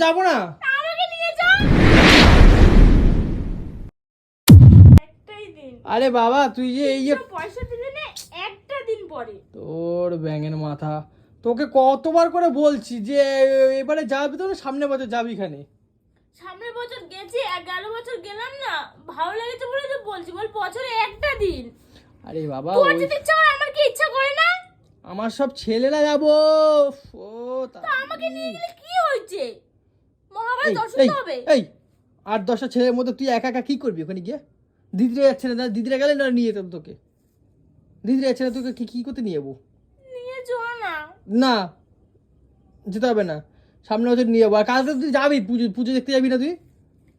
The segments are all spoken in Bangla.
যাবো না। আমাকে নিয়ে যা। একটাই দিন। আরে বাবা তুই যে এই যে পয়সা দিলে না একটা দিন পরে। তোর ব্যাঙের মাথা, তোকে কতবার করে বলছি যে এবারে যাবি তো, সামনের বছর যাবি এখানে। সামনের বছর গেছি, 11 বছর গেলাম না, ভালো লেগেছে বলে তো বলছি, বল বছরে একটা দিন। আরে বাবা তোর যদি ইচ্ছা হয়, আমার কি ইচ্ছা করে না? আমার সব ছেলেরা যাবো। ও তো আমাকে নিয়ে গেলে কি হয়েছে? মহাভারত এই দর্শন এই হবে। এই 8-10টা ছেলের মধ্যে তুই একা একা কি করবি ওখানে গিয়ে? দিদিরা যাচ্ছে না, দিদিরা গেলে না নিয়ে যেতাম তোকে। দিদিরা যাচ্ছে না, তোকে কি করতে নিয়ে যাবো? নিয়ে যাও না। না যেতে হবে না, সামনে বছর নিয়ে যাবো। আর কালকে তুই যাবি পুজো, পুজো দেখতে যাবি না তুই?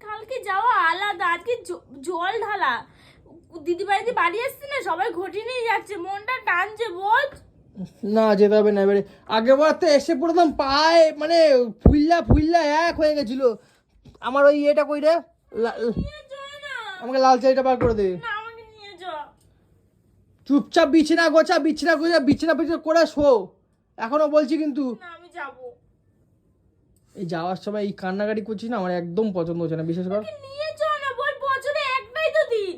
কালকে যাওয়া আলাদা, আজকে জল ঢালা। দিদি বাড়িতে বাড়ি আসছে না, সবাই ঘটি নিয়ে যাচ্ছে, মনটা টানছে বোঝ। না যেতে হবে না। এবারে আগের বার তো এসে পড়তাম পায়ে মানে ফুল্লা ফুল্লা এক হয়ে গেছিল আমার। ওই এটা কই রে, নিয়ে যাও না। আমাকে লাল চাইটা বার করে দে। না, আমাকে নিয়ে যাও। চুপচাপ বিছানা গোছা, বিছানা গোছা, বিছানা পিছনে করে শো। এখনো বলছি কিন্তু। না, আমি যাবো। এই যাওয়ার সময় এই কান্নাকাটি করছিস না, আমার একদম পছন্দ হচ্ছে না, বিশেষ করে। নিয়ে যাও না, বল বছরে একটাই তো দিন।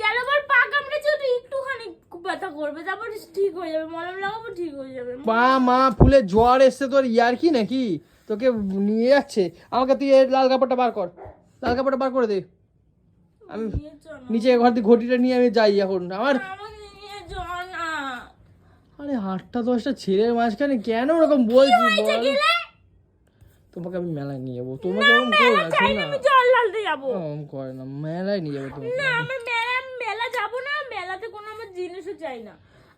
গেলবার পা কামড়েছে, ওটা একটুখানি ব্যথা করবে, তারপর ঠিক হয়ে যাবে, মলম লাগাবো, ঠিক হয়ে যাবে। মা ফুলে জ্বর এসছে তোর, ইয়ার কি নাকি? তোকে নিয়ে যাচ্ছে। আমাকে তুই এই লাল কাপড়টা বার কর, লাল কাপড়টা বার করে দে। আমি নিয়ে যাও না। নিচে ঘর থেকে ঘটিটা নিয়ে আমি যাই এখন আমার। আমাকে নিয়ে যাও না। আরে 8-10টা ছেলের মাঝখানে কেন ওরকম বলছিস হয়েছে বল? গেলে? তোমাকে আমি মেলায় নিয়ে যাবো, তোমাকে ওরকম করো না, শোন না। আমি জল ঢালতে যাবো। ওরকম করে না, মেলায় নিয়ে যাবো তোমাকে। না, আমার মেলা যাবো না, মেলাতে কোনো আমার জিনিসও চাই না,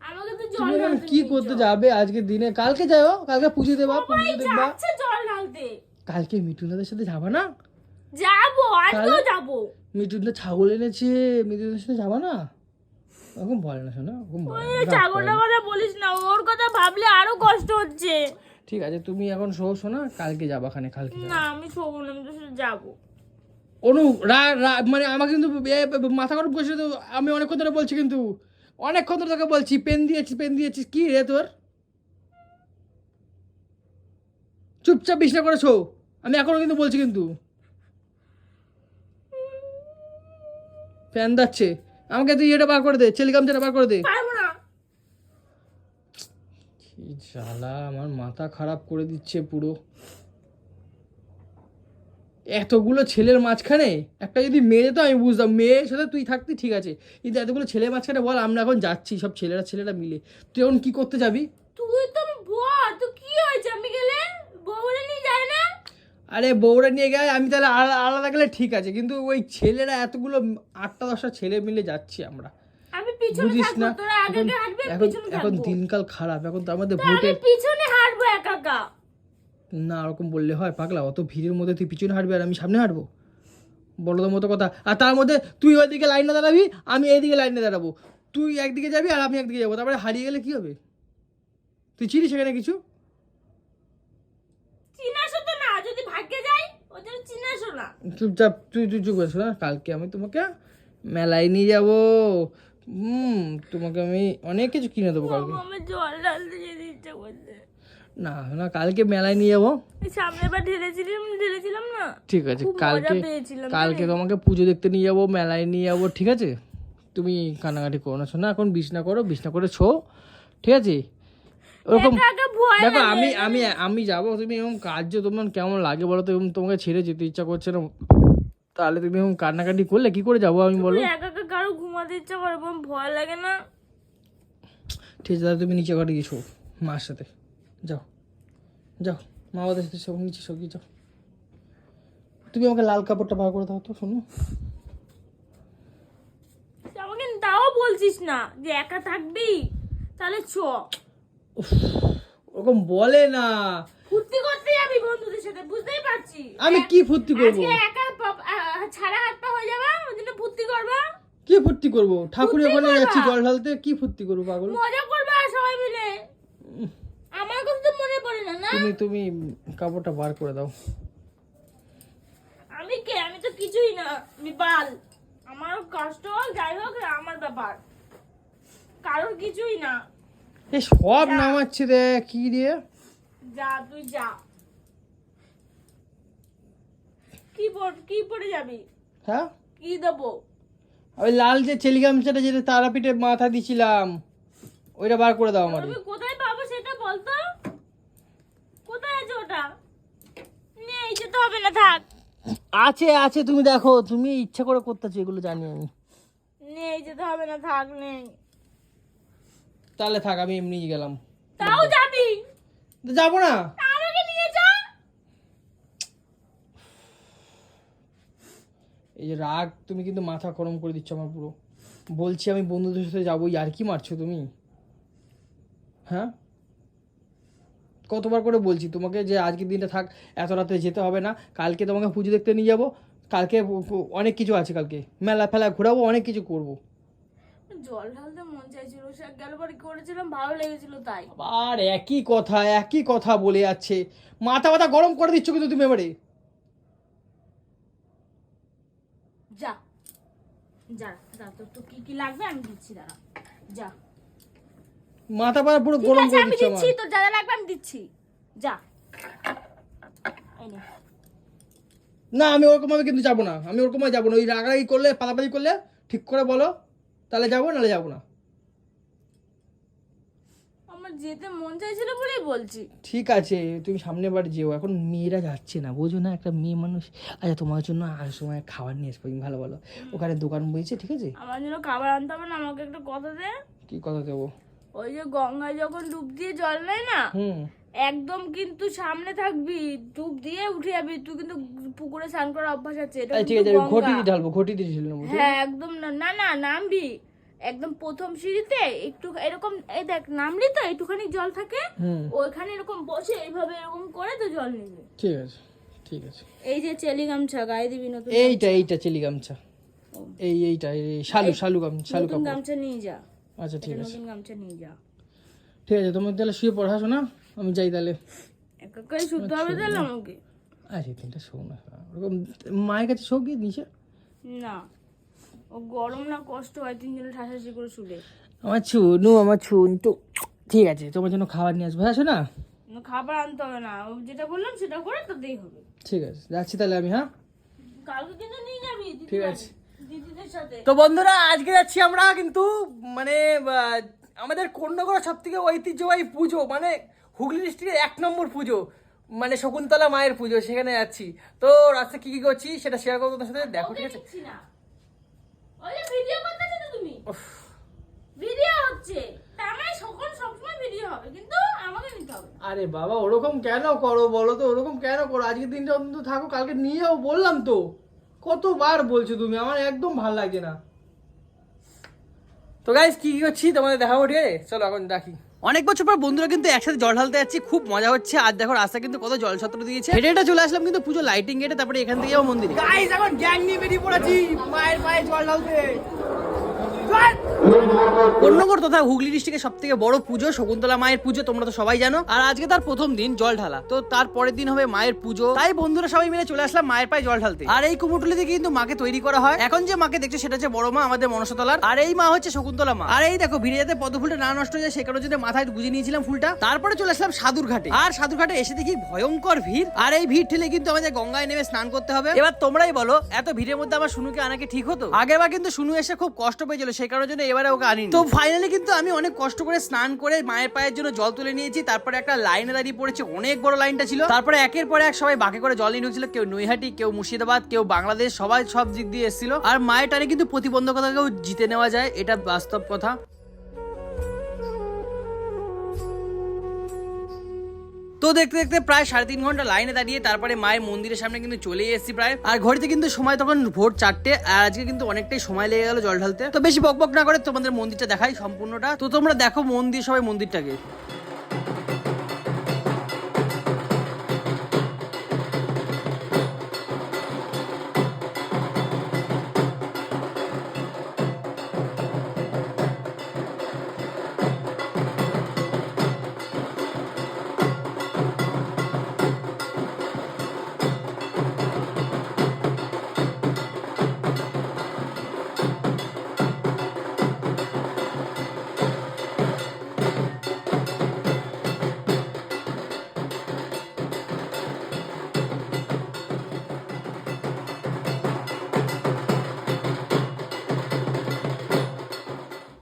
আমাকে তো জল তুমি এখন ঢালতে কি নিয়ে করতে যাও। যাবে আজকের দিনে? কালকে যাও, কালকে পুজো দেবা, সবাই পুজো দেখবা। যাচ্ছে জল ঢালতে। কালকে মিঠুনদের সাথে যাবা না? যাবো, আজকেও কাল- যাবো। মিঠুনটা ছাগল এনেছে, মিঠুনদের সাথে যাবা না? ওরকম বলে না, শোনা ওরকম বলে না, ওই রাগ করে ছাগলটার না। কথা বলিস না, ওর কথা ভাবলে আরো কষ্ট হচ্ছে। ঠিক আছে তুমি এখন শোনা, কালকে যাবা খানে, কালকে যাবা। না, আমি শোবো না, আমি তো শুধু যাবো। অনু মানে আমাকে কিন্তু মাথা গরম করছে তো। আমি অনেকক্ষণ ধরে বলছি কিন্তু, অনেকক্ষণ ধরে তোকে বলছি, পেন দিয়েছিস কি রে তোর? চুপচাপ বিছনা করে শো, আমি এখনো কিন্তু বলছি কিন্তু। ফ্যান যাচ্ছে, আমাকে তুই এটা বার করে দে, গামছাটা বার করে দে। পারবো না। কি জ্বালা, আমার মাথা খারাপ করে দিচ্ছে পুরো। এতগুলো ছেলের মাঝখানে একটা যদি মেয়ে যেত আমি বুঝতাম, মেয়ের সাথে তুই থাকতি ঠিক আছে, কিন্তু এতগুলো ছেলের মাঝখানে বল, আমরা এখন যাচ্ছি সব ছেলেরা মিলে, তুই এখন কি করতে যাবি? তুই তো বল, তো কি হয়েছে, আমি গেলে বউরে নিয়ে যায় না? আরে বউরা নিয়ে গেলে আমি তাহলে আলাদা গেলে ঠিক আছে, কিন্তু ওই ছেলেরা এতগুলো 8-10টা ছেলে মিলে যাচ্ছি আমরা, আমি পিছনে বুঝিস থাকবো, না? তোরা আগে আগে হাঁটবি, আমি এখন পিছনে এখন থাকবো। দিনকাল খারাপ, এখন তার মধ্যে তো আমি ভোটের। পিছনে হাঁটবো একা একা। না ওরকম বললে হয় পাগলা? অত ভিড়ের মধ্যে তুই পিছনে হাঁটবি আর আমি সামনে হাঁটবো? বড়দের মতো কথা। আর তার মধ্যে তুই ওইদিকে লাইনে দাঁড়াবি, আমি এইদিকে লাইনে দাঁড়াবো, তুই একদিকে যাবি আর আমি একদিকে যাবো, তারপরে হারিয়ে গেলে কি হবে? তুই চিনিস সেখানে কিছু? চিনাশো তো না, যদি ভাগ্যে যাই ওই জন্য চিনাশো না। চুপচাপ তুই চুপ করছো না, কালকে আমি তোমাকে মেলায় নিয়ে যাবো। তোমাকে আমি অনেক কিছু কিনে দেবো কালকে। আমার জল ঢালতে যেতে ইচ্ছা করছে। না না, কালকে মেলায় নিয়ে যাবো। সামনে বার ঢেলেছিলাম না, ঠিক আছে, খুব কালকে মজা পেয়েছিলাম। কালকে তোমাকে পুজো দেখতে নিয়ে যাবো, মেলায় নিয়ে যাবো, ঠিক আছে? তুমি কান্নাকাটি করো না, শোনা এখন বিছনা করে ছো, ঠিক আছে? ওরকম একা একা ভয় দেখো, লাগে। আমি যাবো, তুমি এরকম কাজ যে তোমার কেমন লাগে বলো তো? এবং তোমাকে ছেড়ে যেতে ইচ্ছা করছে না, তাহলে তুমি এরকম কান্নাকাটি করলে কি করে যাবো আমি বলো? একা একা কারো ঘুমাতে ইচ্ছা করে, বল ভয় লাগে না? ঠিক আছে তাহলে তুমি নিচে ঘরে গিয়েছো মার সাথে, যাও যাও, মা বাবার সাথে সব নিচে সব যাও। তুমি আমাকে লাল কাপড়টা বার করে দাও তো, শোনো। আমাকে তাও বলছিস না যে একা থাকবি, তাহলে চ। ওরকম বলে না। ফুর্তি করতে যাবি বন্ধুদের সাথে, বুঝতেই পারছি। আমি কি ফুর্তি করবো? আজকে একা ছাড়া হাত পা হয়ে যাবা, ওই জন্য ফুর্তি করবা। কি ফুর্তি করবো? ঠাকুরের ফুর্তি ওখানে করবা। যাচ্ছি জল ঢালতে, কি ফুর্তি করবো পাগল? মজা করবা সবাই মিলে। আমার কথা তো মনে পড়ে না। না তুমি কাপড়টা বার করে দাও। আমি কে? আমি তো কিছুই না, আমি বাল। আমার কষ্ট হোক যাই হোক আমার ব্যাপার, কারোর কিছুই না। এ সব নামাচ্ছে রে, কি রে? যা তুই যা। কি পরে যাবি? হ্যাঁ, কি দেবো? ওই লাল যে চেলি গামছাটা যেটা তারাপীঠে মাথা দিছিলাম ওইটা বার করে দাও আমার। আমি কোথায় পাবো সেটা বলতো? কোথায় আছে ওটা? নেই, যেতে হবে না, থাক। আছে আছে, তুমি দেখো, তুমি ইচ্ছা করে করতেছো এগুলো, জানি আমি। নেই, যেতে হবে না, থাক, নেই। তাহলে থাক, আমি এমনিই গেলাম। তাও যাবি? যাবো না। আমাকে নিয়ে যা। এই যে রাগ, তুমি কিন্তু মাথা গরম করে দিচ্ছ আমার পুরো। বলছি আমি বন্ধুদের সাথে যাবো, আর কি মারছো তুমি? হ্যাঁ, কতবার করে বলছি তোমাকে যে আজকের দিনটা থাক, এত রাতে যেতে হবে না, কালকে তোমাকে পুজো দেখতে নিয়ে যাবো, কালকে অনেক কিছু আছে, কালকে মেলা ফেলা ঘোরাবো, অনেক কিছু করবো। জল ঢালতে মন চাইছিল, সে গেল বাড়ি করেছিলাম, ভালো লেগেছিল তাই। আর একই কথা বলে যাচ্ছে, মাথা মাথা গরম করে দিচ্ছ কিন্তু তুমি এবারে। যা যা যা, তোর কি কি লাগবে আমি দিচ্ছি, দাঁড়া, যা। মাথা পাড়া পুরো ঠিক গরম আছে, করে আমি দিচ্ছ দিচ্ছি, আমার। তোর যা যা লাগবে আমি দিচ্ছি, যা। এই নে। না, আমি ওরকম ভাবে কিন্তু যাবো না, আমি ওরকম ভাবে যাবো না। ওই রাগারাগি করলে, পালাপালি করলে ঠিক করে বলো, তাহলে যাবো, নাহলে যাবো না। আমার যেতে মন চাইছিল বলেই বলছি। ঠিক আছে, তুমি সামনে বার যেও, এখন মেয়েরা যাচ্ছে না, বোঝো না, একটা মেয়ে মানুষ। আচ্ছা, তোমার জন্য আর সময় খাবার নিয়ে আসবো, ভালো ভালো ওখানে দোকান বইছে, ঠিক আছে? আমার জন্য খাবার আনতে হবে না, আমাকে একটা কথা দে। কি কথা দেবো? ওই যে গঙ্গায় যখন ডুব দিয়ে জল নেয় না, হুম, একদম কিন্তু সামনে থাকবি, ডুব দিয়ে উঠে যাবি। তুই কিন্তু পুকুরে স্নান করার অভ্যাস আছে, এটা ঠিক কিন্তু আছে, আমি ঘটি গঙ্গা। দিয়ে ঢালবো, ঘটি দিয়ে ঢেলে নেবো। হ্যাঁ, একদম না না না, নামবি একদম প্রথম সিঁড়িতে, একটু এরকম, এই দেখ নামলি তো, একটুখানি জল থাকে, হুম, ওইখানে এরকম বসে এইভাবে এরকম করে তো জল নিবি। ঠিক আছে, ঠিক আছে। এই যে চেলি গামছা গায়ে দিবি, নতুন এইটা চেলি গামছা, এইটা শালু গামছা, শালু নতুন কাপড়। গামছা নিয়ে যা। আচ্ছা, ঠিক এটা আছে, নতুন গামছা নিয়ে যা। ঠিক আছে, তুমি তাহলে শুয়ে পড়াশো না, আমি যাই তাহলে। একাই শুতে হবে তাহলে আমাকে? আরে তিনটা শো না, ওরকম মায়ের কাছে শো গিয়ে নিচে। না, ও গরম না, কষ্ট হয়, তিনজনে ঠাসাঠাসি করে শুলে। আমার ছুন তো, ঠিক আছে, তোমার জন্য খাবার নিয়ে আসবো, আসো না। খাবার আনতে হবে না, ও যেটা বললাম সেটা করে তোদেই হবে। ঠিক আছে, যাচ্ছি তাহলে আমি। হ্যাঁ, কালকে কিন্তু নিয়ে যাবি ঠিক আছে। দিদিদের সাথে। তো বন্ধুরা, আজকে যাচ্ছি আমরা কিন্তু, মানে আমাদের কন্যাগড় সব থেকে ঐতিহ্যবাহী পুজো, মানে হুগলি ডিস্ট্রিক্টের 1 নম্বর পুজো, মানে শকুন্তলা মায়ের পুজো, সেখানে যাচ্ছি। তো রাস্তায় কি কি করছি সেটা শেয়ার করবো তোমার সাথে, দেখো, ঠিক আছে? দিচ্ছি না, ওই যে ভিডিও করতেছ তো তুমি, ভিডিও হচ্ছে, তার মানে সবসময় ভিডিও হবে, কিন্তু আমাকে নিতে হবে না। আরে বাবা, ওরকম কেন করো বলো তো, ওরকম কেন করো? আজকের দিনটা অন্তত থাকো, কালকে নিয়ে যাও, বললাম তো। কতবার বলছো তুমি, আমার একদম ভালো লাগছে না। তো গাইস, কি কি করছি তোমাদের দেখাবো, ঠিক আছে? চলো এখন রাখি। অনেক বছর পর বন্ধুরা কিন্তু একসাথে জল ঢালতে যাচ্ছি, খুব মজা হচ্ছে। আর দেখো রাস্তা কিন্তু কত জল ছত্র দিয়েছে, হেঁটে হেঁটে চলে আসলাম কিন্তু পুজো লাইটিং গেটে, তারপরে এখান থেকে যাবো মন্দিরে। গাইস, এখন গ্যাং নিয়ে বেরিয়ে পড়েছি মায়ের পায়ে জল ঢালতে। কন্যাগড় তথা হুগলি ডিস্ট্রিক্টের সব থেকে বড় পুজো শকুন্তলা মায়ের পুজো, তোমরা তো সবাই জানো। আর আজকে তার প্রথম দিন জল ঢালা, তো তার পরের দিন হবে মায়ের পুজো। তাই বন্ধুরা সবাই মিলে চলে আসলাম মায়ের পায়ে জল ঢালতে। আর এই কুমোরটুলিতে কিন্তু মাকে তৈরি করা হয়। এখন যে মাকে দেখছো সেটা হচ্ছে বড় মা, আমাদের মনসাতলার। আর এই মা হচ্ছে শকুন্তলা মা। আর এই দেখো, ভিড়ে যাতে পদ্ম ফুলটা না নষ্ট হয়ে যায় সে কারণে মাথায় গুজে নিয়েছিলাম ফুলটা। তারপরে চলে আসলাম সাধুর ঘাটে। আর সাধুর ঘাটে এসে দেখি ভয়ঙ্কর ভিড়। আর এই ভিড় ঠেলে কিন্তু আমাদের গঙ্গায় নেমে স্নান করতে হবে। এবার তোমরাই বলো, এত ভিড়ের মধ্যে আমার শুনুকে আনা কি ঠিক হতো? আগেরবার কিন্তু শুনু এসে খুব কষ্ট পেয়েছিল, সেই কারণে জন্য এবারে ওকে আনিনি। তো ফাইনালি কিন্তু আমি অনেক কষ্ট করে স্নান করে মায়ের পায়ের জন্য জল তুলে নিয়েছি। তারপরে একটা লাইনে দাঁড়িয়ে পড়েছি, অনেক বড় লাইনটা ছিল। তারপরে একের পর এক সবাই বাঁকে করে জল নিয়ে ঢুকছিল, কেউ নৈহাটি, কেউ মুর্শিদাবাদ, কেউ বাংলাদেশ, সবাই সব দিক দিয়ে এসেছিল। আর মায়ের টানে কিন্তু প্রতিবন্ধকতাকেও জিতে নেওয়া যায়, এটা বাস্তব কথা। তো দেখতে দেখতে প্রায় 3.5 ঘন্টা লাইনে দাঁড়িয়ে তারপরে মায়ের মন্দিরের সামনে কিন্তু চলে এসেছি প্রায়। আর ঘড়িতে কিন্তু সময় তখন ভোর 4টে। আর আজকে কিন্তু অনেকটাই সময় লেগে গেল জল ঢালতে। তো বেশি বকবক না করে তোমাদের মন্দিরটা দেখাই সম্পূর্ণটা। তো তোমরা দেখো মন্দির, সবাই মন্দিরটাকে।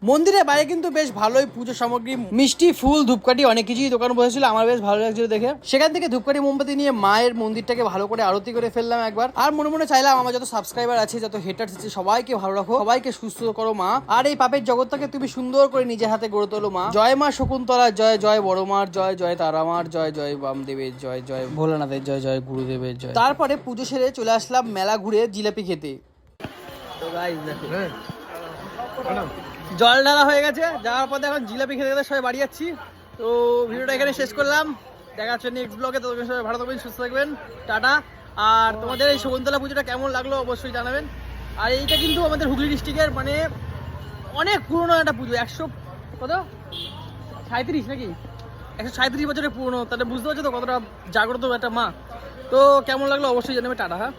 মন্দিরের বাইরে কিন্তু বেশ ভালোই পুজো সামগ্রী, মিষ্টি, ফুল, ধূপকাঠি অনেক কিছুই দোকান বসেছিল। আমার বেশ ভালো লাগছিল দেখে। সেখান থেকে ধূপকাঠি মোমবাতি নিয়ে মায়ের মন্দিরটাকে ভালো করে আরতি করে ফেললাম একবার। আর মনে মনে চাইলাম আমার যত সাবস্ক্রাইবার আছে, যত হেটার্স আছে, সবাইকে ভালো রাখো, সবাইকে সুস্থ করো মা। আর এই পাপের জগৎটাকে তুমি সুন্দর করে নিজের হাতে গড়ে তোলো মা। জয় মা শকুন্তলা, জয় জয় বড় মার জয়, জয় তারামার জয়, জয় বামদেবের জয়, জয় ভোলানাথের জয়, জয় গুরুদেবের জয়। তারপরে পুজো সেরে চলে আসলাম মেলা ঘুরে জিলাপি খেতে। তো গাইস দেখো জল ঢালা হয়ে গেছে, যাওয়ার পর এখন জিলাপি খেতে খেতে সবাই বাড়ি যাচ্ছি। তো ভিডিওটা এখানে শেষ করলাম, দেখা হচ্ছে নেক্সট ব্লগে। ততক্ষণ সবাই ভালো থাকবেন, সুস্থ থাকবেন, টাটা। আর তোমাদের এই শকুন্তলা পুজোটা কেমন লাগলো অবশ্যই জানাবেন। আর এইটা কিন্তু আমাদের হুগলি ডিস্ট্রিক্টের মানে অনেক পুরনো একটা পুজো, 137 নাকি 137 বছরের পুরনো। তাহলে বুঝতে পারছো তো কতটা জাগ্রত একটা মা। তো কেমন লাগলো অবশ্যই জানাবে, টাটা। হ্যাঁ।